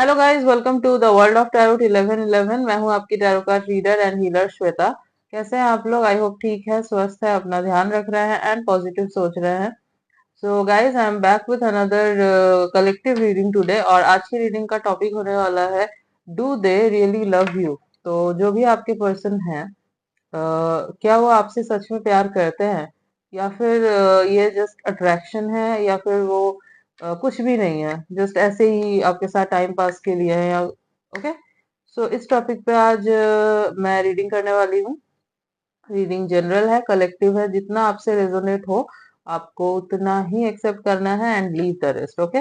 Hello guys, welcome to the world of tarot 1111। मैं हूं आपकी tarot card reader and healer Shweta. कैसे हैं आप लोग? आई होप ठीक है, स्वस्थ है, अपना ध्यान रख रहे हैं एंड पॉजिटिव सोच रहे हैं। So guys, I am back with another collective reading today. और आज की रीडिंग का टॉपिक होने वाला है, do they really love you. तो जो भी आपके पर्सन हैं, क्या वो आपसे सच में प्यार करते हैं, या फिर ये जस्ट अट्रैक्शन है, या फिर वो कुछ भी नहीं है, जस्ट ऐसे ही आपके साथ टाइम पास के लिए है, या ओके। सो इस टॉपिक पे आज मैं रीडिंग करने वाली हूँ। रीडिंग जनरल है, कलेक्टिव है, जितना आपसे रेजोनेट हो आपको उतना ही एक्सेप्ट करना है and leave the rest, okay.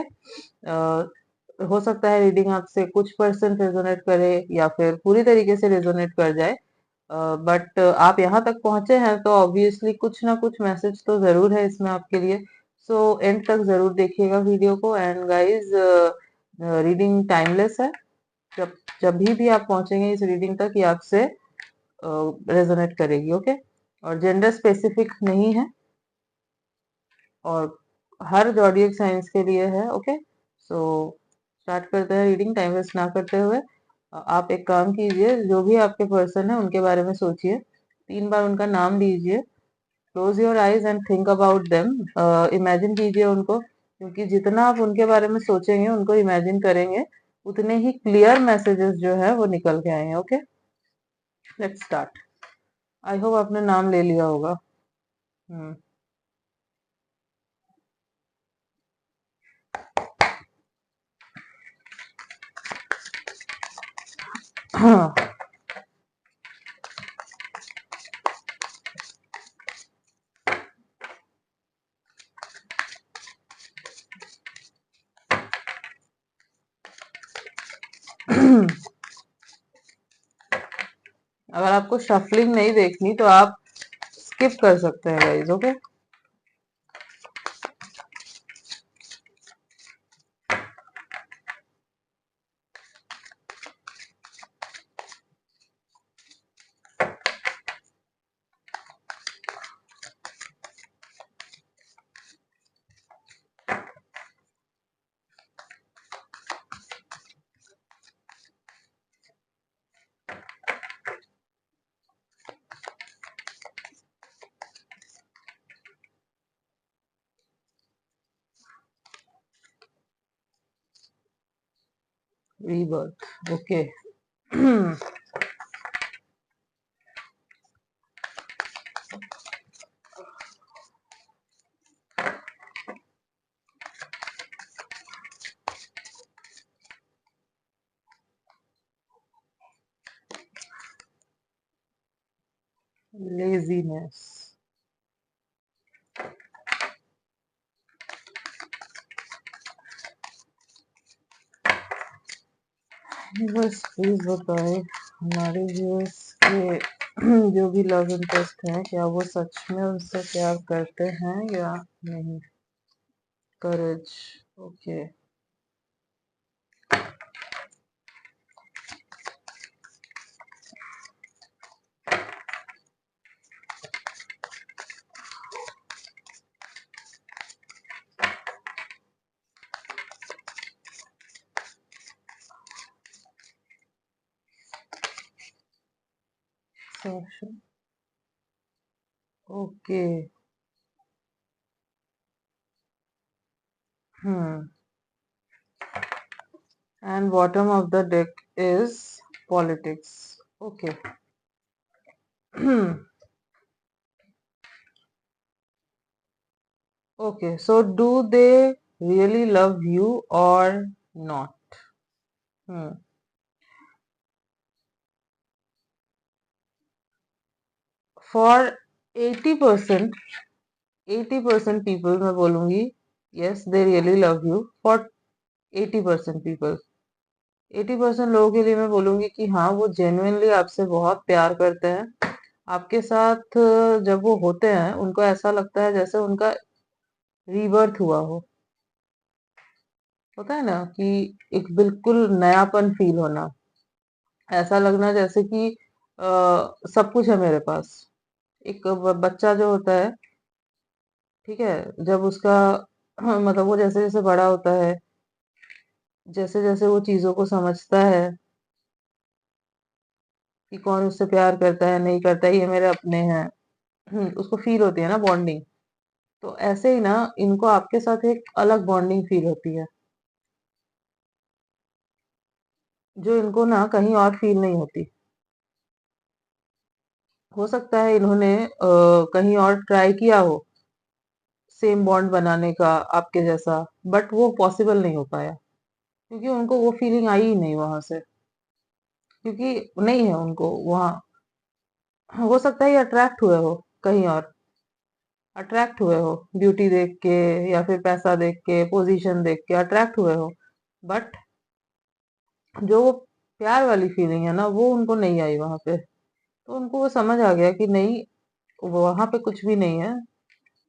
हो सकता है रीडिंग आपसे कुछ परसेंट रेजोनेट करे या फिर पूरी तरीके से रेजोनेट कर जाए, बट आप यहाँ तक पहुंचे हैं तो ऑब्वियसली कुछ ना कुछ मैसेज तो जरूर है इसमें आपके लिए। सो एंड तक जरूर देखिएगा वीडियो को। एंड गाइस, रीडिंग टाइमलेस है। जब जब भी आप पहुंचेंगे इस रीडिंग तक, ये आपसे रेजोनेट करेगी, ओके। और जेंडर स्पेसिफिक नहीं है, और हर जॉडियक साइंस के लिए है, ओके। सो स्टार्ट करते हैं रीडिंग, टाइम वेस्ट ना करते हुए। आप एक काम कीजिए, जो भी आपके पर्सन है उनके बारे में सोचिए, 3 बार उनका नाम लीजिए, close your eyes and think about them. Imagine कीजिए उनको, क्योंकि जितना आप उनके बारे में सोचेंगे, उनको इमेजिन करेंगे, उतने ही क्लियर मैसेजेस जो है वो निकल के आएंगे, okay. Let's start. I hope आपने नाम ले लिया होगा। हम्म। अगर आपको शफलिंग नहीं देखनी तो आप स्किप कर सकते हैं guys, okay. Rebirth, okay. Laziness. बस प्लीज बताए हमारे व्यूअर्स के जो भी लव इंटरेस्ट हैं, क्या वो सच में उनसे प्यार करते हैं या नहीं। Courage, okay. Okay. Hmm. And bottom of the deck is politics, okay. Okay, so do they really love you or not? Hmm. For 80%, 80% people मैं बोलूंगी, yes, they really love you. For 80% people, 80% लोगों के लिए मैं बोलूंगी कि हाँ, वो जेन्युइनली आपसे बहुत प्यार करते हैं। आपके साथ जब वो होते हैं, उनको ऐसा लगता है जैसे उनका रीबर्थ हुआ हो। होता है ना कि एक बिल्कुल नयापन फील होना, ऐसा लगना जैसे कि सब कुछ है मेरे पास। एक बच्चा जो होता है, ठीक है, जब उसका मतलब वो जैसे जैसे बड़ा होता है, जैसे जैसे वो चीजों को समझता है कि कौन उससे प्यार करता है नहीं करता है, ये मेरे अपने हैं, उसको फील होती है ना बॉन्डिंग। तो ऐसे ही ना इनको आपके साथ एक अलग बॉन्डिंग फील होती है, जो इनको ना कहीं और फील नहीं होती। हो सकता है इन्होंने कहीं और ट्राई किया हो सेम बॉन्ड बनाने का आपके जैसा, बट वो पॉसिबल नहीं हो पाया, क्योंकि उनको वो फीलिंग आई ही नहीं वहां से, क्योंकि नहीं है उनको वहां। हो सकता है ये अट्रैक्ट हुए हो कहीं और, अट्रैक्ट हुए हो ब्यूटी देख के, या फिर पैसा देख के, पोजीशन देख के अट्रैक्ट हुए हो, बट जो वो प्यार वाली फीलिंग है ना वो उनको नहीं आई वहां पे। तो उनको वो समझ आ गया कि नहीं, वहां पे कुछ भी नहीं है,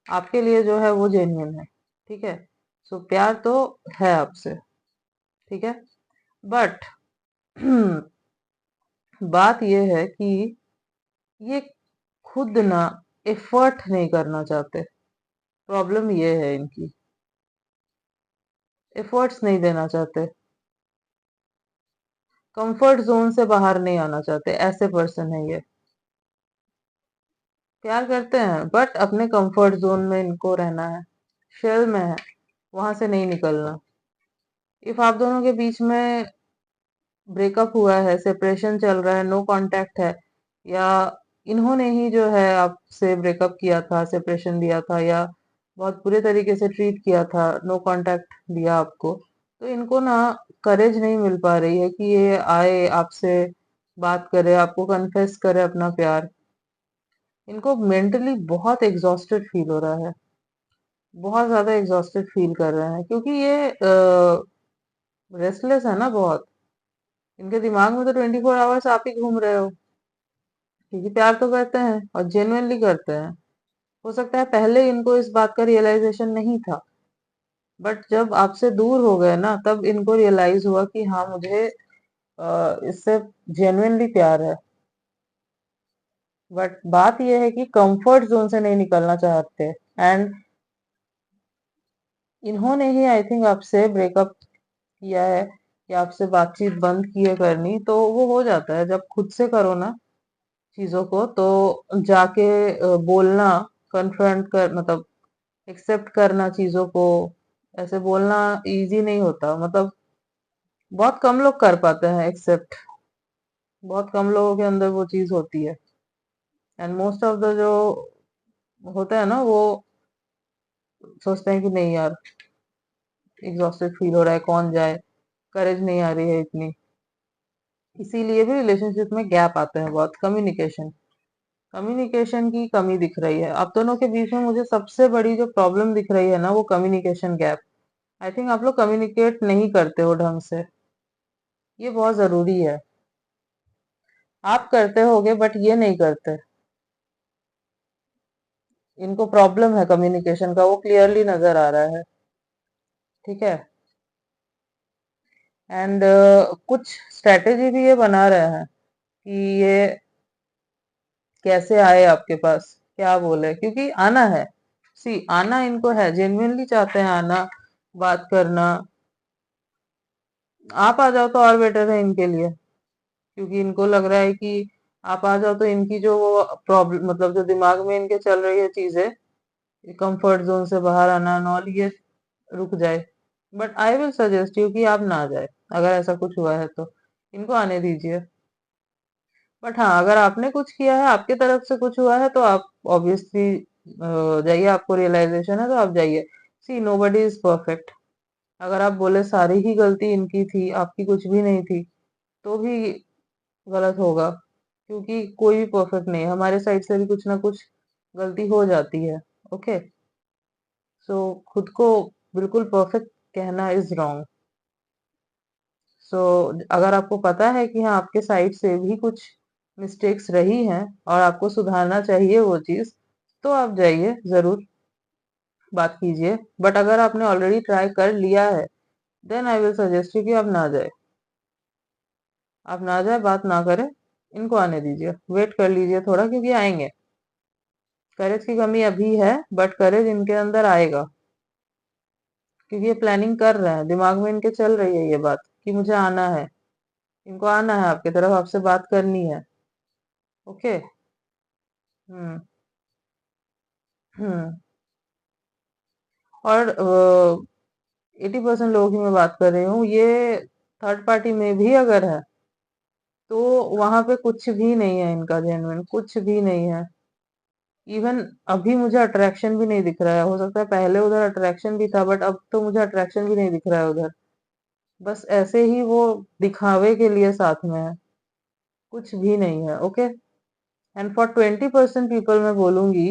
आपके लिए जो है वो जेन्युइन है। ठीक है, सो प्यार तो है आपसे। ठीक है, बट बात ये है कि ये खुद ना एफर्ट नहीं करना चाहते। प्रॉब्लम ये है इनकी, एफर्ट्स नहीं देना चाहते, कंफर्ट जोन से बाहर नहीं आना चाहते, ऐसे पर्सन है ये। प्यार करते हैं बट अपने कंफर्ट जोन में इनको रहना है, शेल में है, वहां से नहीं निकलना। इफ आप दोनों के बीच में ब्रेकअप हुआ है, सेपरेशन चल रहा है, नो कांटेक्ट है, या इन्होंने ही जो है आपसे ब्रेकअप किया था, सेपरेशन दिया था, या बहुत बुरे तरीके से ट्रीट किया था, नो कांटेक्ट दिया आपको, तो इनको ना करेज नहीं मिल पा रही है कि ये आए आपसे बात करे, आपको कन्फेस करे अपना प्यार। इनको मेंटली बहुत एग्जॉस्टेड फील हो रहा है, बहुत ज्यादा एग्जॉस्टेड फील कर रहे हैं, क्योंकि ये रेस्टलेस है ना बहुत। इनके दिमाग में तो 24 आवर्स आप ही घूम रहे हो, क्योंकि प्यार तो करते हैं और जेन्युइनली करते हैं। हो सकता है पहले इनको इस बात का रियलाइजेशन नहीं था, बट जब आपसे दूर हो गए ना तब इनको रियलाइज हुआ कि हाँ मुझे इससे जेन्युइनली प्यार है। बट बात यह है कि कंफर्ट जोन से नहीं निकलना चाहते, एंड इन्होंने ही आई थिंक आपसे ब्रेकअप किया है, या आपसे बातचीत बंद की है करनी। तो वो हो जाता है जब खुद से करो ना चीजों को, तो जाके बोलना, कन्फ्रंट कर, मतलब एक्सेप्ट करना चीजों को, ऐसे बोलना इजी नहीं होता। मतलब बहुत कम लोग कर पाते हैं एक्सेप्ट, बहुत कम लोगों के अंदर वो चीज होती है। एंड मोस्ट ऑफ द जो होता है ना वो सोचते हैं कि नहीं यार, एग्जॉस्टेड फील हो रहा है, कौन जाए, करेज नहीं आ रही है इतनी। इसीलिए भी रिलेशनशिप में गैप आते हैं बहुत, कम्युनिकेशन, कम्युनिकेशन की कमी दिख रही है आप दोनों के बीच में। मुझे सबसे बड़ी जो प्रॉब्लम दिख रही है ना वो कम्युनिकेशन गैप। आई थिंक आप लोग कम्युनिकेट नहीं करते हो ढंग से, ये बहुत जरूरी है। आप करते होगे बट ये नहीं करते। इनको प्रॉब्लम है कम्युनिकेशन का, वो क्लियरली नजर आ रहा है। ठीक है, एंड कुछ स्ट्रेटेजी भी ये बना रहे हैं कि ये कैसे आए आपके पास, क्या बोले, क्योंकि आना है। सी आना इनको है, जेन्युइनली चाहते हैं आना, बात करना। आप आ जाओ तो और बेटर है इनके लिए, क्योंकि इनको लग रहा है कि आप आ जाओ तो इनकी जो वो प्रॉब्लम, मतलब जो दिमाग में इनके चल रही है चीजें, कंफर्ट जोन से बाहर आना नॉल, ये रुक जाए। But I will suggest you कि आप ना जाए, अगर ऐसा कुछ हुआ है तो इनको आने दीजिए। बट हाँ, अगर आपने कुछ किया है, आपके तरफ से कुछ हुआ है, तो आप ऑब्वियसली जाइए, आपको रियलाइजेशन है तो आप जाइए। सी नोबडी इज परफेक्ट। अगर आप बोले सारी ही गलती इनकी थी, आपकी कुछ भी नहीं थी, तो भी गलत होगा, क्योंकि कोई भी परफेक्ट नहीं है, हमारे साइड से भी कुछ ना कुछ गलती हो जाती है। ओके, सो खुद को बिल्कुल परफेक्ट कहना इज रॉन्ग। सो अगर आपको पता है कि हाँ आपके साइड से भी कुछ मिस्टेक्स रही हैं और आपको सुधारना चाहिए वो चीज, तो आप जाइए, जरूर बात कीजिए। बट अगर आपने ऑलरेडी ट्राई कर लिया है, then I will suggest you कि आप ना जाए, आप ना जाए, बात ना करें, इनको आने दीजिए, वेट कर लीजिए थोड़ा, क्योंकि आएंगे। करेज की कमी अभी है, बट करेज इनके अंदर आएगा। क्योंकि ये प्लानिंग कर रहे हैं, दिमाग में इनके चल रही है ये बात कि मुझे आना है, इनको आना है आपकी तरफ, आपसे बात करनी है। ओके। हम्म। हम्म। और 80% लोगों की मैं बात कर रही हूँ, ये थर्ड पार्टी में भी अगर है तो वहां पे कुछ भी नहीं है इनका जेन्युइन, कुछ भी नहीं है। इवन अभी मुझे अट्रैक्शन भी नहीं दिख रहा है, हो सकता है पहले उधर अट्रैक्शन भी था, बट अब तो मुझे अट्रैक्शन भी नहीं दिख रहा है उधर। बस ऐसे ही वो दिखावे के लिए साथ में है, कुछ भी नहीं है। ओके। एंड फॉर 20% पीपल मैं बोलूंगी,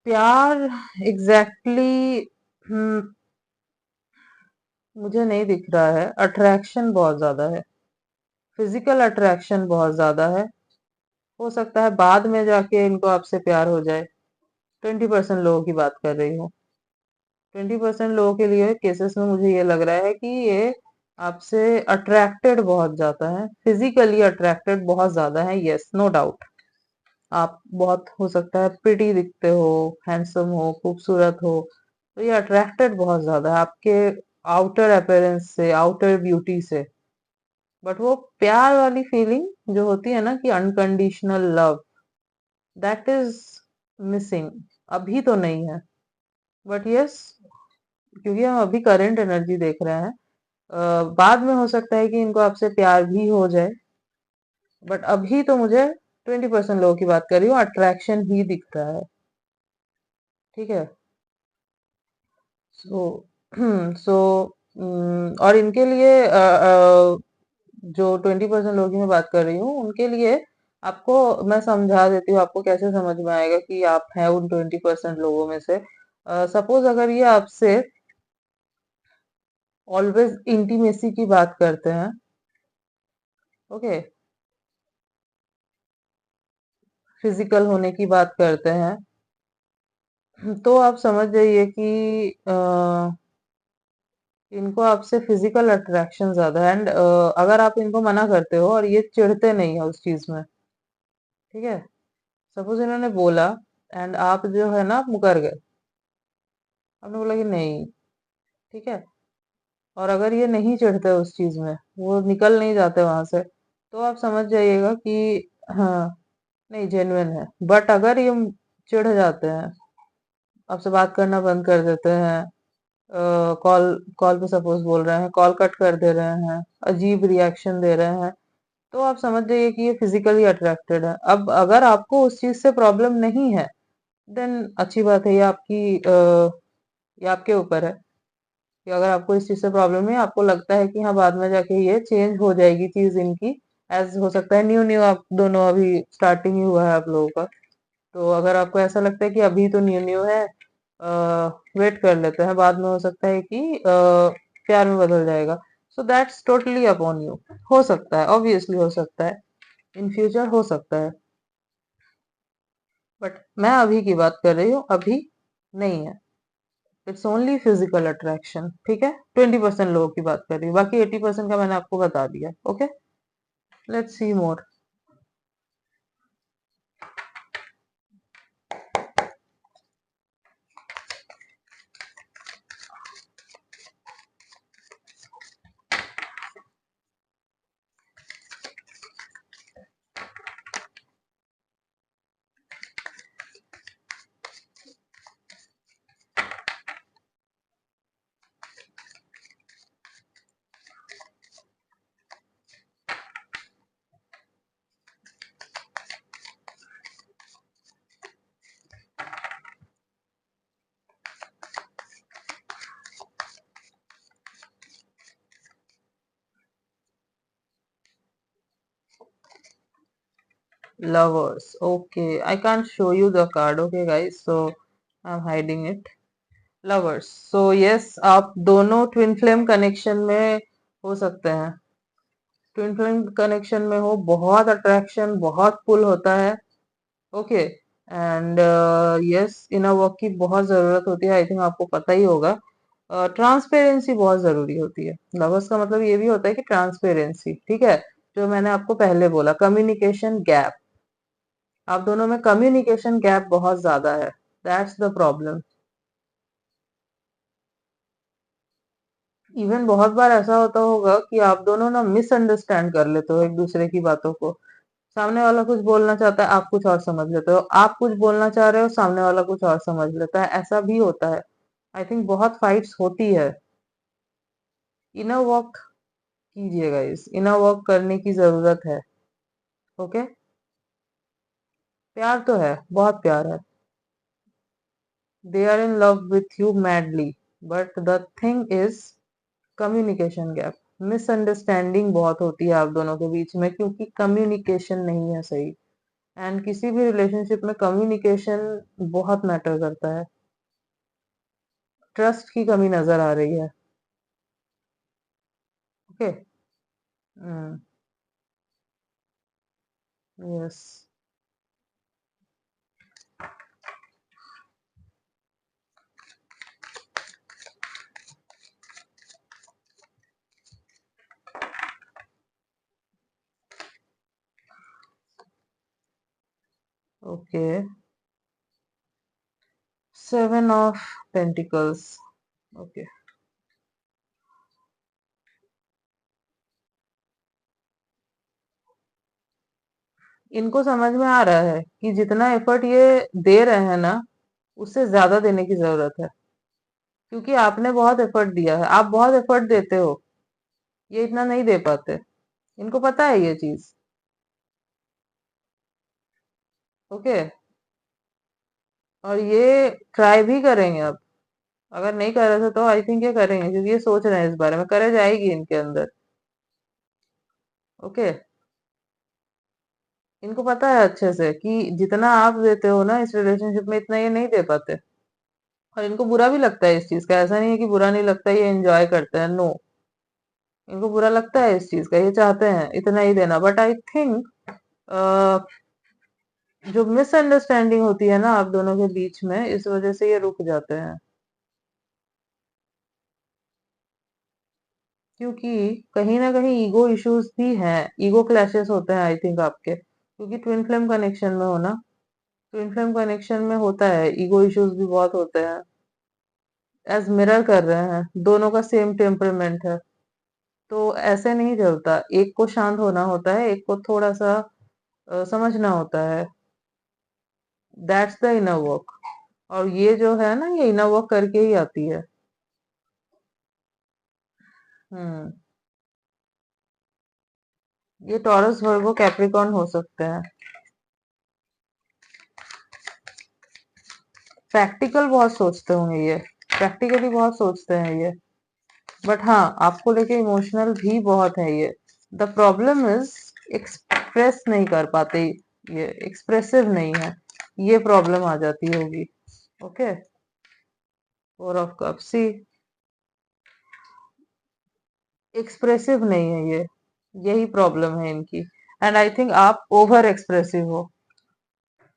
प्यार एग्जैक्टली exactly, मुझे नहीं दिख रहा है। अट्रैक्शन बहुत ज्यादा है, फिजिकल अट्रैक्शन बहुत ज्यादा है। हो सकता है बाद में जाके इनको आपसे प्यार हो जाए। 20% लोगों की बात कर रही हूँ। 20% लोगों के लिए केसेस में मुझे ये लग रहा है कि ये आपसे अट्रैक्टेड बहुत ज्यादा है, फिजिकली अट्रैक्टेड बहुत ज्यादा है। Yes, no doubt. आप बहुत हो सकता है प्रिटी दिखते हो, हैंडसम हो, खूबसूरत हो, तो ये अट्रैक्टेड बहुत ज्यादा है आपके आउटर अपीयरेंस से, आउटर ब्यूटी से। बट वो प्यार वाली फीलिंग जो होती है ना, कि unconditional love, that is missing. अभी तो नहीं है। बट यस, क्योंकि हम अभी करंट एनर्जी देख रहे हैं, बाद में हो सकता है कि इनको आपसे प्यार भी हो जाए। बट अभी तो मुझे 20% लोगों की बात कर रही हूँ, अट्रैक्शन ही दिख रहा है। ठीक है। सो सो और इनके लिए जो 20% लोगों की मैं बात कर रही हूँ उनके लिए आपको मैं समझा देती हूँ, आपको कैसे समझ में आएगा कि आप हैं उन 20% लोगों में से। सपोज अगर ये आपसे ऑलवेज इंटीमेसी की बात करते हैं, ओके, फिजिकल होने की बात करते हैं, तो आप समझ जाइए कि इनको आपसे फिजिकल अट्रैक्शन ज्यादा है। एंड अगर आप इनको मना करते हो और ये चिढ़ते नहीं है उस चीज में, ठीक है, सपोज इन्होंने बोला एंड आप जो है ना, आप मुकर गए, आपने बोला कि नहीं, ठीक है, और अगर ये नहीं चिढ़ते उस चीज में, वो निकल नहीं जाते वहां से, तो आप समझ जाइएगा कि हाँ, नहीं, जेन्युइन है। बट अगर ये चिढ़ जाते हैं, आपसे बात करना बंद कर देते हैं, कॉल कॉल पे सपोज बोल रहे हैं, कॉल कट कर दे रहे हैं, अजीब रिएक्शन दे रहे हैं, तो आप समझ जाइए कि ये फिजिकली अट्रैक्टेड है। अब अगर आपको उस चीज से प्रॉब्लम नहीं है, देन अच्छी बात है, ये आपके ऊपर है कि अगर आपको इस चीज से प्रॉब्लम है, आपको लगता है कि हाँ बाद में जाके ये चेंज हो जाएगी चीज इनकी, एज हो सकता है न्यू न्यू आप दोनों अभी स्टार्टिंग ही हुआ है आप लोगों का, तो अगर आपको ऐसा लगता है कि अभी तो न्यू न्यू है, वेट कर लेते हैं, बाद में हो सकता है कि प्यार में बदल जाएगा। So that's totally upon you. हो सकता है, ऑब्वियसली हो सकता है, इन फ्यूचर हो सकता है, बट मैं अभी की बात कर रही हूँ, अभी नहीं है। It's only physical attraction. ठीक है, 20% लोगों की बात कर रही हूँ, बाकी 80% का मैंने आपको बता दिया। Okay, let's see more. Lovers. Okay, I can't show you the card. Okay, guys, so I'm hiding it. Lovers, so yes, आप दोनों ट्विन फ्लेम कनेक्शन में हो सकते हैं। ट्विन फ्लेम कनेक्शन में हो, बहुत अट्रैक्शन, बहुत पुल होता है। Okay. And yes, inner work की बहुत जरूरत होती है, आई थिंक आपको पता ही होगा। ट्रांसपेरेंसी बहुत जरूरी होती है। लवर्स का मतलब ये भी होता है कि ट्रांसपेरेंसी, ठीक है, जो मैंने आपको पहले बोला, कम्युनिकेशन गैप। आप दोनों में कम्युनिकेशन गैप बहुत ज्यादा है, दैट्स द प्रॉब्लम। इवन बहुत बार ऐसा होता होगा कि आप दोनों ना मिसअंडरस्टैंड कर लेते हो एक दूसरे की बातों को। सामने वाला कुछ बोलना चाहता है, आप कुछ और समझ लेते हो, आप कुछ बोलना चाह रहे हो, सामने वाला कुछ और समझ लेता है, ऐसा भी होता है। आई थिंक बहुत फाइट्स होती है। इनर वर्क कीजिएगा, इस इनर वर्क करने की जरूरत है। ओके। प्यार तो है, बहुत प्यार है। They are in love with you madly, but the thing is communication gap. Misunderstanding बहुत होती है आप दोनों के बीच में, क्योंकि कम्युनिकेशन नहीं है सही। एंड किसी भी रिलेशनशिप में कम्युनिकेशन बहुत मैटर करता है। ट्रस्ट की कमी नजर आ रही है। Okay. Hmm. Yes. Okay. Seven of pentacles. Okay. इनको समझ में आ रहा है कि जितना एफर्ट ये दे रहे हैं ना, उससे ज्यादा देने की जरूरत है। क्योंकि आपने बहुत एफर्ट दिया है, आप बहुत एफर्ट देते हो, ये इतना नहीं दे पाते। इनको पता है ये चीज। ओके। और ये ट्राई भी करेंगे अब। अगर नहीं कर रहे थे तो आई थिंक ये करेंगे, क्योंकि ये सोच रहे हैं इस बारे में, करे जाएगी इनके अंदर। ओके। इनको पता है अच्छे से कि जितना आप देते हो ना इस रिलेशनशिप में, इतना ये नहीं दे पाते। और इनको बुरा भी लगता है इस चीज का, ऐसा नहीं है कि बुरा नहीं लगता, ये एंजॉय करते हैं, नो। इनको बुरा लगता है इस चीज का, ये चाहते हैं इतना ही देना, बट आई थिंक जो मिसअंडरस्टैंडिंग होती है ना आप दोनों के बीच में, इस वजह से ये रुक जाते हैं। क्योंकि कहीं ना कहीं ईगो इश्यूज भी हैं, ईगो क्लैशेस होते हैं आई थिंक आपके, क्योंकि ट्विन फ्लेम कनेक्शन में हो ना। ट्विन फ्लेम कनेक्शन में होता है, ईगो इश्यूज भी बहुत होते हैं। एज मिरर कर रहे हैं, दोनों का सेम टेम्परमेंट है, तो ऐसे नहीं चलता। एक को शांत होना होता है, एक को थोड़ा सा समझना होता है। That's the inner work. और ये जो है ना, ये इनर वर्क करके ही आती है। हम्म। ये टॉरस वर्गो कैप्रिकॉर्न हो सकते हैं। प्रैक्टिकल बहुत सोचते होंगे ये, प्रैक्टिकली बहुत सोचते हैं ये। बट हाँ, आपको लेके इमोशनल भी बहुत है ये। द प्रॉब्लम इज एक्सप्रेस नहीं कर पाते, ये एक्सप्रेसिव नहीं है, ये प्रॉब्लम आ जाती होगी। Okay. Four of cup see, expressive नहीं है ये, यही प्रॉब्लम है इनकी। एंड आई थिंक आप ओवर एक्सप्रेसिव हो।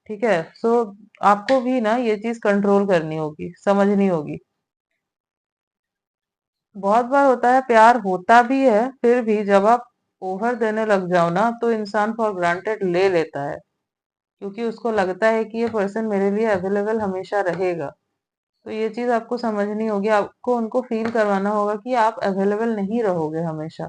ठीक है। सो आपको भी ना ये चीज कंट्रोल करनी होगी, समझनी होगी। बहुत बार होता है, प्यार होता भी है, फिर भी जब आप ओवर देने लग जाओ ना, तो इंसान फॉर ग्रांटेड ले लेता है। क्योंकि उसको लगता है कि ये पर्सन मेरे लिए अवेलेबल हमेशा रहेगा। तो ये चीज आपको समझनी होगी, आपको उनको फील करवाना होगा कि आप अवेलेबल नहीं रहोगे हमेशा।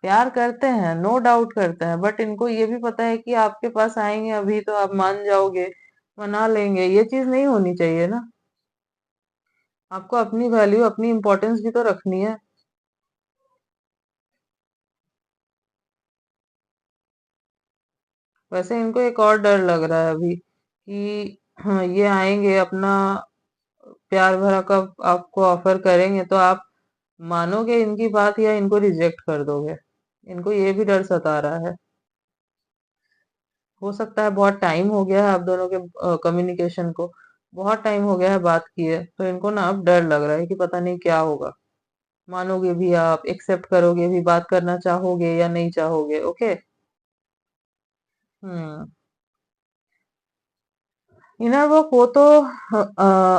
प्यार करते हैं, नो डाउट करते हैं, बट इनको ये भी पता है कि आपके पास आएंगे अभी तो आप मान जाओगे, मना लेंगे, ये चीज नहीं होनी चाहिए ना। आपको अपनी वैल्यू, अपनी इंपॉर्टेंस भी तो रखनी है। वैसे इनको एक और डर लग रहा है अभी कि हाँ, ये आएंगे अपना प्यार भरा कब आपको ऑफर करेंगे, तो आप मानोगे इनकी बात या इनको रिजेक्ट कर दोगे। इनको ये भी डर सता रहा है। हो सकता है बहुत टाइम हो गया है आप दोनों के कम्युनिकेशन को, बहुत टाइम हो गया है बात किए, तो इनको ना अब डर लग रहा है कि पता नहीं क्या होगा। मानोगे भी आप, एक्सेप्ट करोगे भी, बात करना चाहोगे या नहीं चाहोगे। ओके। हम्म। इनर वर्क वो तो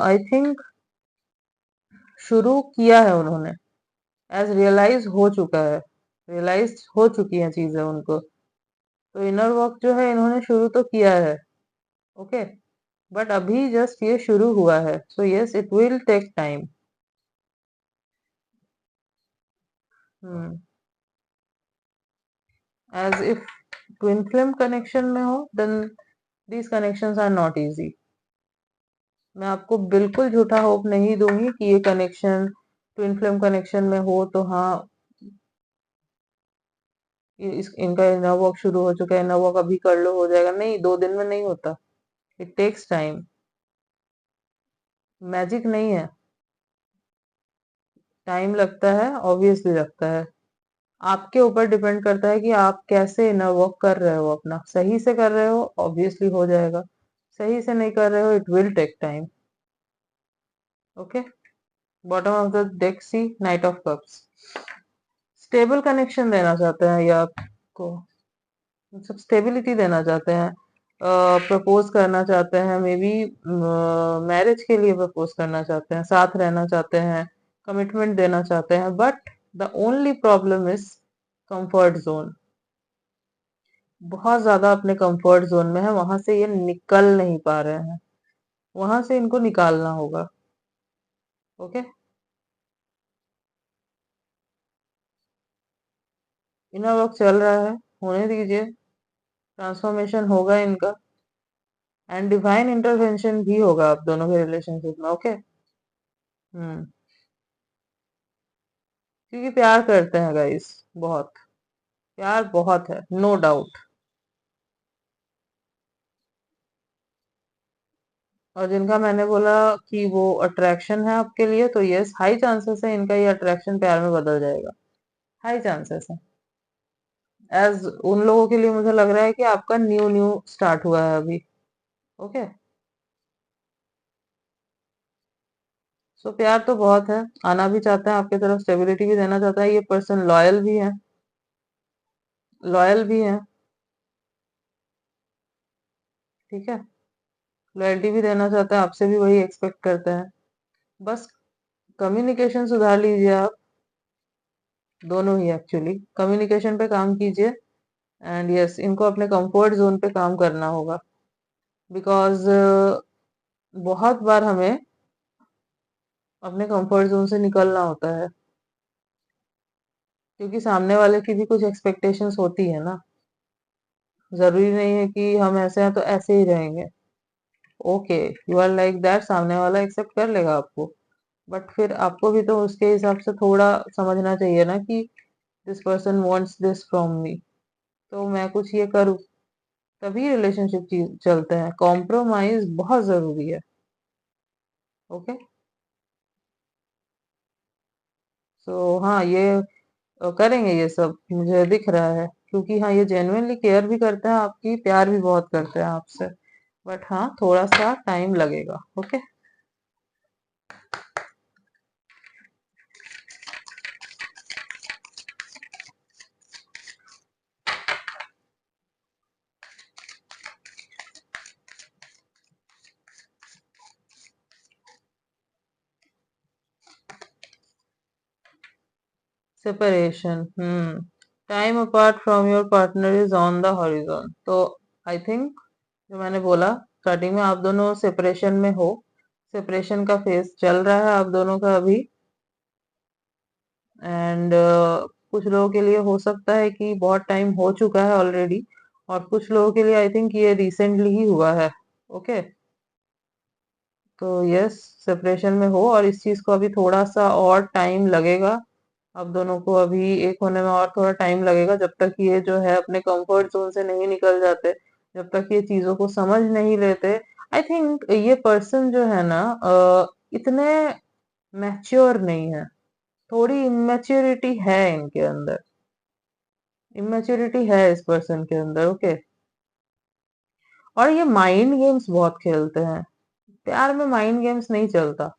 आई थिंक शुरू किया है उन्होंने, एज रियलाइज हो चुका है, रियलाइज हो चुकी हैं चीजें उनको। तो इनर वर्क जो है इन्होंने शुरू तो किया है। ओके। बट अभी जस्ट ये शुरू हुआ है, so yes it will take time. As if twin flame connection में हो, then these connections are not easy. मैं आपको बिल्कुल झूठा होप नहीं दूंगी कि ये कनेक्शन ट्विन फ्लेम कनेक्शन में हो तो हाँ इनका इनर वर्क शुरू हो चुका है, इनर वर्क अभी कर लो हो जाएगा। नहीं, 2 दिन में नहीं होता। It takes time. मैजिक नहीं है। टाइम लगता है, ऑब्वियसली लगता है। आपके ऊपर डिपेंड करता है कि आप कैसे इनर वर्क कर रहे हो। अपना सही से कर रहे हो, ऑब्वियसली हो जाएगा। सही से नहीं कर रहे हो, it will take time. Okay. Bottom of the deck, see knight of cups. Stable connection देना चाहते हैं ये आपको, सब स्टेबिलिटी देना चाहते हैं। प्रपोज करना चाहते हैं, मे बी मैरिज के लिए प्रपोज करना चाहते हैं, साथ रहना चाहते हैं, कमिटमेंट देना चाहते हैं। But the only problem is comfort zone. बहुत ज्यादा अपने कंफर्ट जोन में है, वहां से ये निकल नहीं पा रहे हैं। वहां से इनको निकालना होगा। ओके। इनर वर्क चल रहा है, होने दीजिए। ट्रांसफॉर्मेशन होगा इनका, एंड डिवाइन इंटरवेंशन भी होगा आप दोनों के रिलेशनशिप में। ओके। हम्म। क्योंकि प्यार करते हैं गाइस, बहुत प्यार बहुत है, नो डाउट। और जिनका मैंने बोला कि वो अट्रैक्शन है आपके लिए, तो यस, हाई चांसेस है इनका ये अट्रैक्शन प्यार में बदल जाएगा। हाई चांसेस है। एज उन लोगों के लिए मुझे लग रहा है कि आपका न्यू न्यू स्टार्ट हुआ है अभी। ओके। सो प्यार तो बहुत है, आना भी चाहता है आपकी तरफ, स्टेबिलिटी भी देना चाहता है। ये पर्सन लॉयल भी है, लॉयल भी है। ठीक है। लॉयल्टी भी देना चाहता है, आपसे भी वही एक्सपेक्ट करता है। बस कम्युनिकेशन सुधार लीजिए आप, दोनों ही एक्चुअली। कम्युनिकेशन पे काम कीजिए, एंड यस, इनको अपने कंफर्ट जोन पे काम करना होगा। बिकॉज बहुत बार हमें अपने कंफर्ट जोन से निकलना होता है, क्योंकि सामने वाले की भी कुछ एक्सपेक्टेशंस होती है ना। जरूरी नहीं है कि हम ऐसे हैं तो ऐसे ही रहेंगे। Okay, you are like that, सामने वाला एक्सेप्ट कर लेगा आपको। बट फिर आपको भी तो उसके हिसाब से थोड़ा समझना चाहिए ना कि this person wants this from me, तो मैं कुछ ये करूँ, तभी रिलेशनशिप चलते हैं। कॉम्प्रोमाइज बहुत जरूरी है। ओके। सो हाँ, ये करेंगे ये सब, मुझे दिख रहा है। क्योंकि हाँ, ये जेन्युइनली केयर भी करते हैं आपकी, प्यार भी बहुत करते हैं आपसे। बट हाँ, थोड़ा सा टाइम लगेगा। Okay. Separation. Time apart from your partner is on the horizon. तो आई थिंक, जो मैंने बोला स्टार्टिंग में, आप दोनों सेपरेशन में हो। सेपरेशन का फेज चल रहा है आप दोनों का अभी। एंड कुछ लोगों के लिए हो सकता है कि बहुत टाइम हो चुका है ऑलरेडी, और कुछ लोगों के लिए आई थिंक ये रिसेंटली ही हुआ है। ओके। तो यस, सेपरेशन में हो, और इस चीज को अभी थोड़ा सा और टाइम लगेगा। आप दोनों को अभी एक होने में और थोड़ा टाइम लगेगा, जब तक ये जो है अपने कंफर्ट जोन से नहीं निकल जाते, जब तक ये चीजों को समझ नहीं लेते। आई थिंक ये पर्सन जो है ना, इतने मैच्योर नहीं है। थोड़ी इमेच्योरिटी है इनके अंदर। इमेच्योरिटी है इस पर्सन के अंदर। ओके। और ये माइंड गेम्स बहुत खेलते हैं। प्यार में माइंड गेम्स नहीं चलता।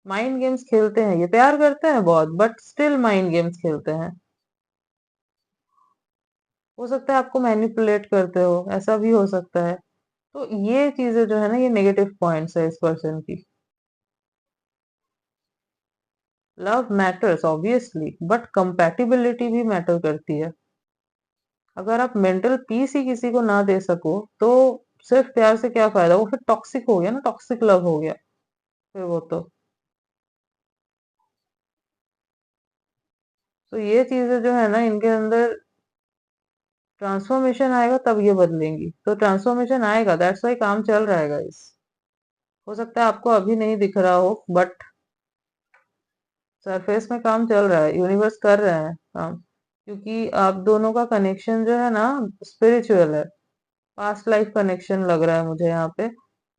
माइंड गेम्स खेलते हैं, ये प्यार करते हैं बहुत, बट स्टिल माइंड गेम्स खेलते हैं। हो सकता है आपको मैनिपुलेट करते हो, ऐसा भी हो सकता है। तो ये चीजें जो है ना, ये नेगेटिव पॉइंट्स है इस पर्सन की। Love matters obviously, but compatibility भी मैटर करती है। अगर आप मेंटल पीस ही किसी को ना दे सको, तो सिर्फ प्यार से क्या फायदा? वो फिर टॉक्सिक हो गया ना, टॉक्सिक लव हो गया फिर वो तो। तो ये चीजें जो है ना, इनके अंदर ट्रांसफॉर्मेशन आएगा तब ये बदलेंगी। तो ट्रांसफॉर्मेशन आएगा, दैट्स वाई काम चल रहा है गाइस। हो सकता है आपको अभी नहीं दिख रहा हो, बट सरफेस में काम चल रहा है, यूनिवर्स कर रहे हैं काम, क्योंकि आप दोनों का कनेक्शन जो है ना, स्पिरिचुअल है। पास्ट लाइफ कनेक्शन लग रहा है मुझे यहाँ पे।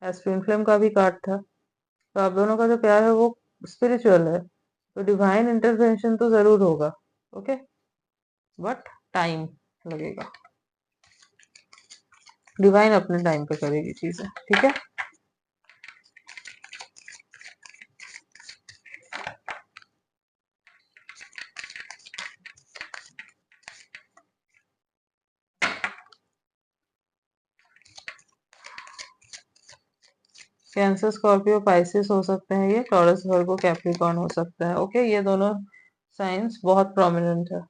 एज ट्विन फ्लेम का भी कार्ड था, तो आप दोनों का जो प्यार है वो स्पिरिचुअल है। तो डिवाइन इंटरवेंशन तो जरूर होगा, ओके, बट टाइम लगेगा। डिवाइन अपने टाइम पे करेगी चीजें, ठीक है। कैंसर, स्कॉर्पियो, पाइसिस हो सकते हैं ये। टॉरस, वर्गो, कैप्रिकॉर्न हो सकता है, ओके। ये दोनों साइंस बहुत प्रोमिनेंट है।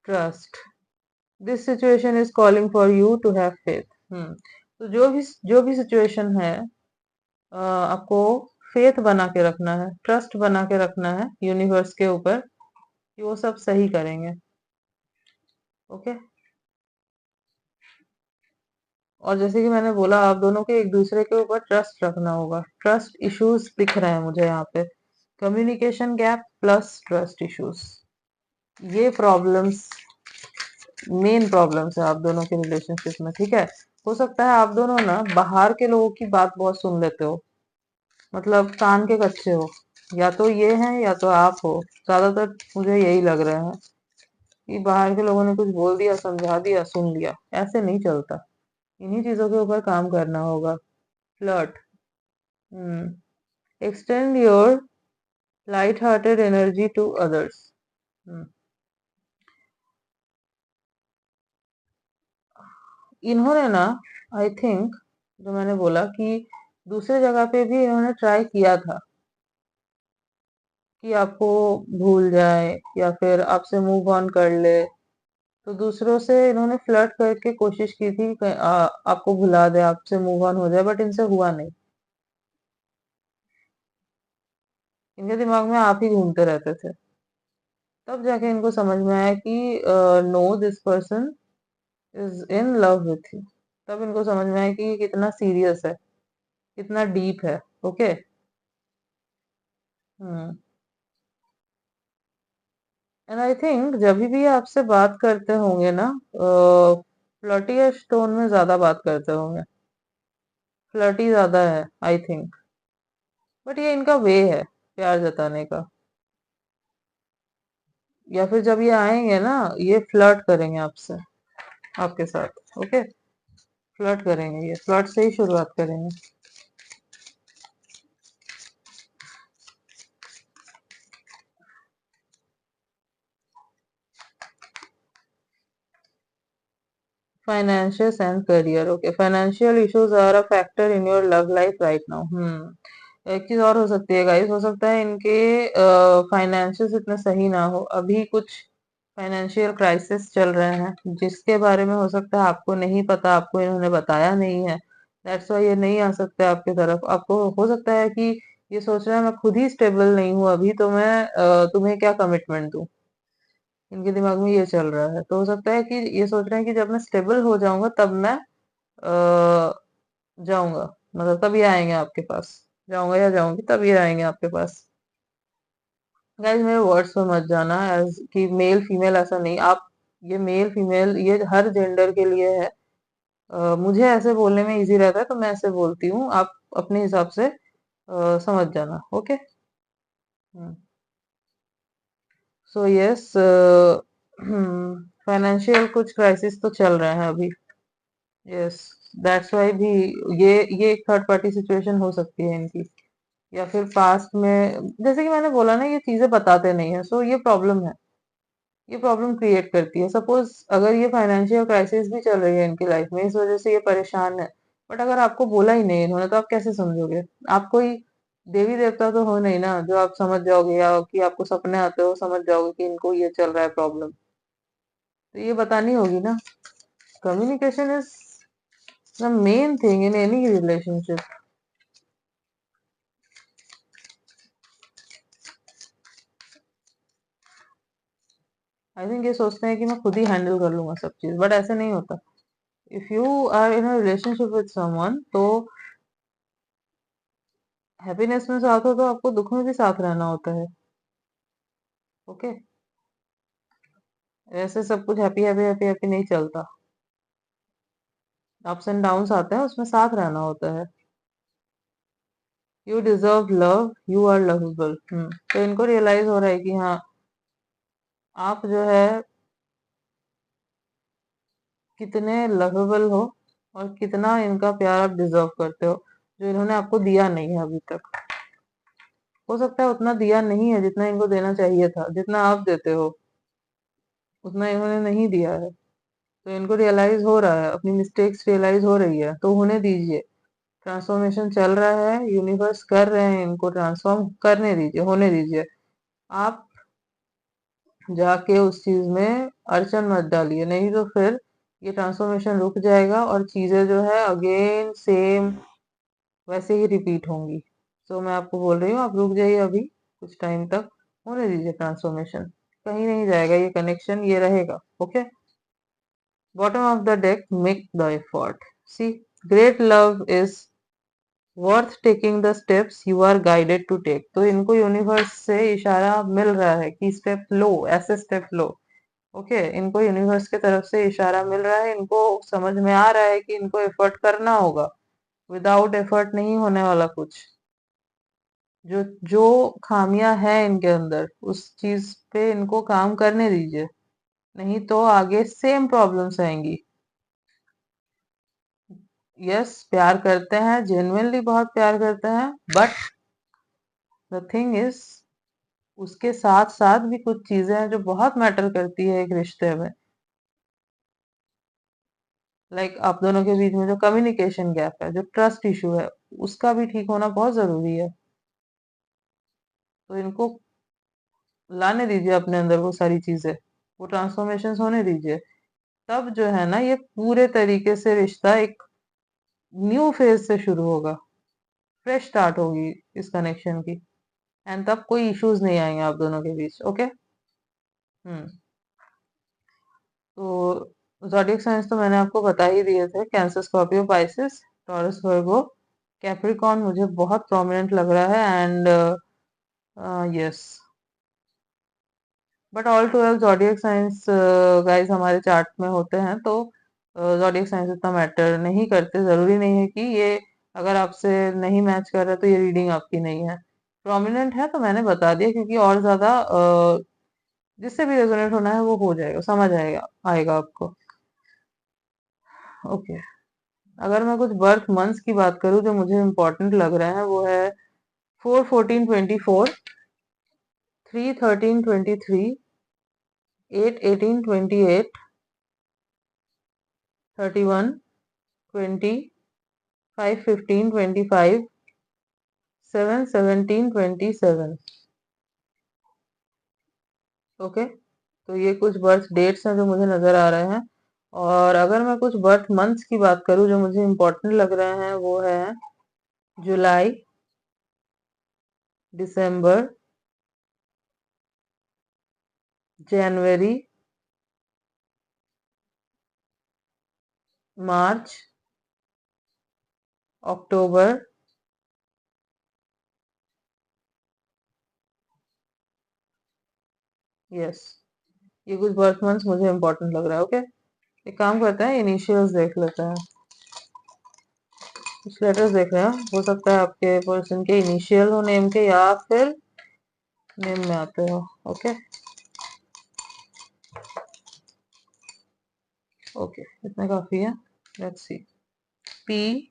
Trust, this situation is calling for you to have faith. तो जो भी सिचुएशन है, आपको फेथ बना के रखना है, ट्रस्ट बना के रखना है यूनिवर्स के ऊपर कि वो सब सही करेंगे, ओके। और जैसे कि मैंने बोला, आप दोनों के एक दूसरे के ऊपर ट्रस्ट रखना होगा। ट्रस्ट इश्यूज दिख रहे हैं मुझे यहाँ पे, communication gap plus trust issues, ये प्रॉब्लम्स, मेन प्रॉब्लम्स है आप दोनों के रिलेशनशिप में, ठीक है। हो सकता है आप दोनों ना बाहर के लोगों की बात बहुत सुन लेते हो, मतलब कान के कच्चे हो। या तो ये हैं या तो आप हो, ज्यादातर मुझे यही लग रहा है कि बाहर के लोगों ने कुछ बोल दिया, समझा दिया, सुन लिया, ऐसे नहीं चलता। इन्हीं चीजों के ऊपर काम करना होगा। Flirt, extend your light hearted energy to others. इन्होंने ना, आई थिंक, जो मैंने बोला कि दूसरे जगह पे भी इन्होंने ट्राई किया था कि आपको भूल जाए या फिर आपसे मूव ऑन कर ले। तो दूसरों से इन्होंने फ्लर्ट करके कोशिश की थी कि आपको भुला दे, आपसे मूव ऑन हो जाए, बट इनसे हुआ नहीं। इनके दिमाग में आप ही घूमते रहते थे। तब जाके इनको समझ में आया कि no, this person is in love with you. तब इनको समझ में आया कि ये कितना सीरियस है, कितना डीप है, okay. Hmm and I think जब भी आपसे बात करते होंगे ना, फ्लर्टी टोन में ज्यादा बात करते होंगे, फ्लर्टी ज्यादा है आई थिंक। बट ये इनका वे है प्यार जताने का। या फिर जब ये आएंगे ना, ये फ्लर्ट करेंगे आपसे, आपके साथ, ओके। फ्लर्ट करेंगे, ये फ्लर्ट से ही शुरुआत करेंगे। Financial and career, okay. Financial issues are a factor in your love life right now. एक चीज और हो सकती है गाइस, हो सकता है इनके फाइनेंशियल इतने सही ना हो अभी, कुछ फाइनेंशियल क्राइसिस चल रहे हैं जिसके बारे में हो सकता है आपको नहीं पता, आपको इन्होंने बताया नहीं है। दैट्स वाई ये नहीं आ सकते आपकी तरफ। आपको हो सकता है कि ये सोच रहा है मैं खुद ही स्टेबल नहीं हूँ अभी, तो मैं तुम्हें क्या कमिटमेंट दूं। इनके दिमाग में ये चल रहा है। तो हो सकता है कि ये सोच रहे हैं कि जब मैं स्टेबल हो जाऊंगा तब मैं जाऊंगा, मतलब तब ये आएंगे आपके पास। जाऊंगा या जाऊंगी तब ये आएंगे आपके पास। गाइस मेरे वर्ड्स में मत जाना एज कि मेल फीमेल, ऐसा नहीं। आप, ये मेल फीमेल ये हर जेंडर के लिए है। मुझे ऐसे बोलने में इजी रहता है तो मैं ऐसे बोलती हूँ, आप अपने हिसाब से समझ जाना, ओके। सो यस, फाइनेंशियल कुछ क्राइसिस तो चल रहे हैं अभी। यस, दैट्स वाई भी ये एक थर्ड पार्टी सिचुएशन हो सकती है इनकी। या फिर पास्ट में, जैसे कि मैंने बोला ना, ये चीजें बताते नहीं है, सो ये प्रॉब्लम है। ये प्रॉब्लम क्रिएट करती है। सपोज अगर ये फाइनेंशियल क्राइसिस भी चल रही है इनकी लाइफ में, इस वजह से ये परेशान है, बट अगर आपको बोला ही नहीं इन्होंने, तो आप कैसे समझोगे। आप कोई देवी देवता तो हो नहीं ना जो आप समझ जाओगे, या कि आपको सपने आते हो समझ जाओगे कि इनको ये चल रहा है प्रॉब्लम। तो ये बतानी होगी ना। Communication is the main thing in any relationship. I think ये सोचते हैं कि मैं खुद ही हैंडल कर लूंगा सब चीज, बट ऐसे नहीं होता। If you are in a relationship with someone, तो हैप्पीनेस में साथ हो तो आपको दुख में भी साथ रहना होता है। ओके, ऐसे सब कुछ हैप्पी हैप्पी हैप्पी हैप्पी नहीं चलता। अप्स एंड डाउन्स आते हैं, उसमें साथ रहना होता है। You deserve love, you are lovable. तो इनको रियलाइज हो रहा है कि हाँ, आप जो है कितने लवेबल हो और कितना इनका प्यार आप डिजर्व करते हो, जो इन्होंने आपको दिया नहीं है अभी तक। हो सकता है उतना दिया नहीं है जितना इनको देना चाहिए था, जितना आप देते हो उतना इन्होंने नहीं दिया है। तो इनको रियलाइज हो रहा है, अपनी मिस्टेक्स रियलाइज हो रही है, तो होने दीजिए। ट्रांसफॉर्मेशन चल रहा है, यूनिवर्स कर रहे हैं, इनको ट्रांसफॉर्म करने दीजिए, होने दीजिए। आप जाके उस चीज में अड़चन मत डालिए, नहीं तो फिर ये ट्रांसफॉर्मेशन रुक जाएगा और चीजें जो है अगेन सेम वैसे ही रिपीट होंगी। तो मैं आपको बोल रही हूँ, आप रुक जाइए अभी कुछ टाइम तक, होने दीजिए ट्रांसफॉर्मेशन। कहीं नहीं जाएगा ये कनेक्शन, ये रहेगा। Okay, bottom of the deck, make the effort. See, great love is worth taking the steps you are guided to take. तो इनको यूनिवर्स से इशारा मिल रहा है कि स्टेप लो, ऐसे स्टेप लो। ओके, इनको यूनिवर्स की तरफ से इशारा मिल रहा है, इनको समझ में आ रहा है कि इनको एफर्ट करना होगा। विदाउट एफर्ट नहीं होने वाला कुछ। जो जो खामियां हैं इनके अंदर, उस चीज पे इनको काम करने दीजिए, नहीं तो आगे सेम प्रॉब्लम्स आएंगी। यस, प्यार करते हैं, जेन्युइनली बहुत प्यार करते हैं, बट द थिंग इज, उसके साथ साथ भी कुछ चीजें हैं जो बहुत मैटर करती है एक रिश्ते में। लाइक आप दोनों के बीच में जो कम्युनिकेशन गैप है, जो ट्रस्ट इशू है, उसका भी ठीक होना बहुत जरूरी है। तो इनको लाने दीजिए अपने अंदर वो सारी चीजें, वो ट्रांसफॉर्मेशन होने दीजिए। तब जो है ना, ये पूरे तरीके से रिश्ता एक न्यू फेज से शुरू होगा, फ्रेश स्टार्ट होगी इस कनेक्शन की। एंड तब कोई इश्यूज नहीं आएंगे आप दोनों के बीच। ओके। हम्म तो ज़ोडिएक साइंस तो मैंने आपको बता ही दिए थे, कैंसर, स्कॉर्पियो, पाइसेस, टॉरस, वर्गो, कैप्रिकॉर्न मुझे बहुत प्रोमिनेंट लग रहा है। And yes, but all 12 zodiac science guys हमारे चार्ट में होते हैं, तो ज़ोडिएक साइंस इतना मैटर नहीं करते। जरूरी नहीं है कि ये, अगर आपसे नहीं मैच कर रहा तो ये रीडिंग आपकी नहीं है। प्रोमिनेंट है तो मैंने बता दिया, क्योंकि और ज्यादा जिससे भी रेजोनेट होना है वो हो जाएगा, समझ आएगा आएगा आपको। ओके, अगर मैं कुछ बर्थ मंथ्स की बात करूं जो मुझे इम्पोर्टेंट लग रहा है, वो है 4/14/24, 3/13/23, 8/18/28, 31/20, 5/15/25, 7/17/27। ओके, तो ये कुछ बर्थ डेट्स हैं जो मुझे नजर आ रहे हैं। और अगर मैं कुछ बर्थ मंथ्स की बात करूं जो मुझे इम्पोर्टेंट लग रहे हैं, वो है जुलाई, दिसंबर, जनवरी, मार्च, अक्टूबर, यस, ये कुछ बर्थ मंथ्स मुझे इम्पोर्टेंट लग रहा है। ओके, एक काम करते हैं, इनिशियल्स देख लेते हैं, कुछ लेटर्स देख रहे हैं। हो सकता है आपके पर्सन के इनिशियल हो नेम के, या फिर नेम में आते हो। ओके, ओके, इतना काफी है। Let's see, PLREJ,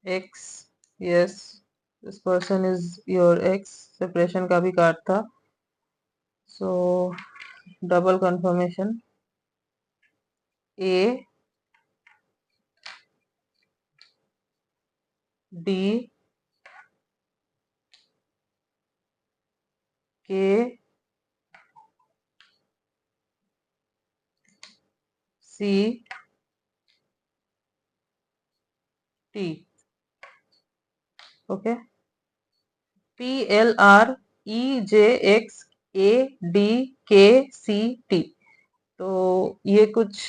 x. Yes, this person is your x. Separation का भी कार्ड था, सो डबल कंफर्मेशन। AD, के सी टी। Okay, PLREJXADKCT। तो ये कुछ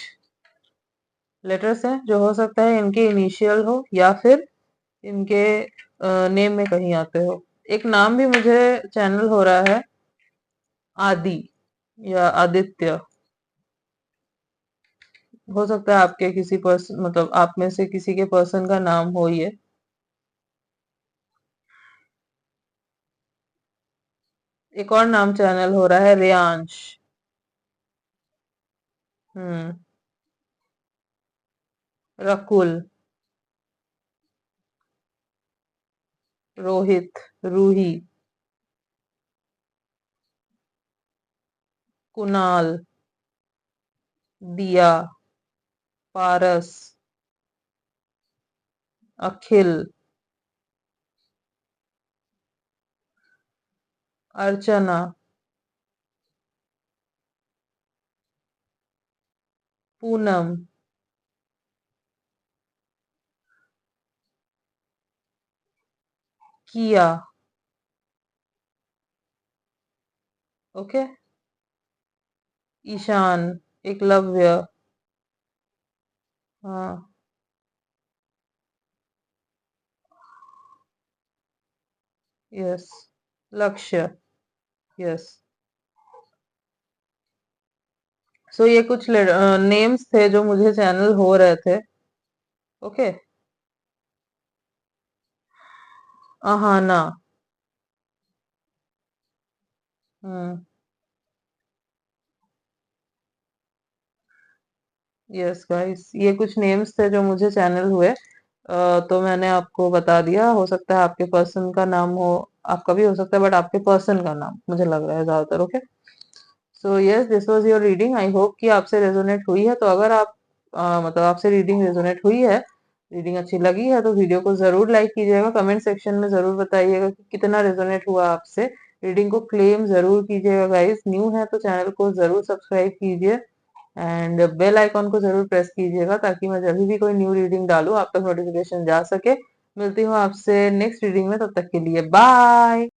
लेटर्स हैं जो हो सकता है इनके इनिशियल हो या फिर इनके नेम में कहीं आते हो। एक नाम भी मुझे चैनल हो रहा है, आदि या आदित्य। हो सकता है आपके किसी पर्सन, मतलब आप में से किसी के पर्सन का नाम हो ये। एक और नाम चैनल हो रहा है, रेयांश। हम्म। रकुल, रोहित, रूही, कुणाल, दिया, पारस, अखिल, अर्चना, पूनम, किया। ओके, ईशान, एकलव्य। हाँ, यस, लक्ष्य, यस। सो ये कुछ नेम्स थे जो मुझे चैनल हो रहे थे। ओके, अहाना। हम्म, यस गाइस, ये कुछ नेम्स थे जो मुझे चैनल हुए। तो मैंने आपको बता दिया। हो सकता है आपके पर्सन का नाम हो, आपका भी हो सकता है, बट आपके पर्सन का नाम मुझे लग रहा है ज्यादातर। Okay, so yes, this was your reading. I hope कि आपसे रेजोनेट हुई है। तो अगर आप मतलब आपसे रीडिंग रेजोनेट हुई है, रीडिंग अच्छी लगी है, तो वीडियो को जरूर लाइक कीजिएगा। कमेंट सेक्शन में जरूर बताइएगा कि कितना रेजोनेट हुआ आपसे। रीडिंग को क्लेम जरूर कीजिएगा गाइस। न्यू है तो चैनल को जरूर सब्सक्राइब कीजिए एंड बेल आइकॉन को जरूर प्रेस कीजिएगा, ताकि मैं जब भी कोई न्यू रीडिंग डालूं आप तक नोटिफिकेशन जा सके। मिलती हूँ आपसे नेक्स्ट रीडिंग में, तब तक के लिए बाय।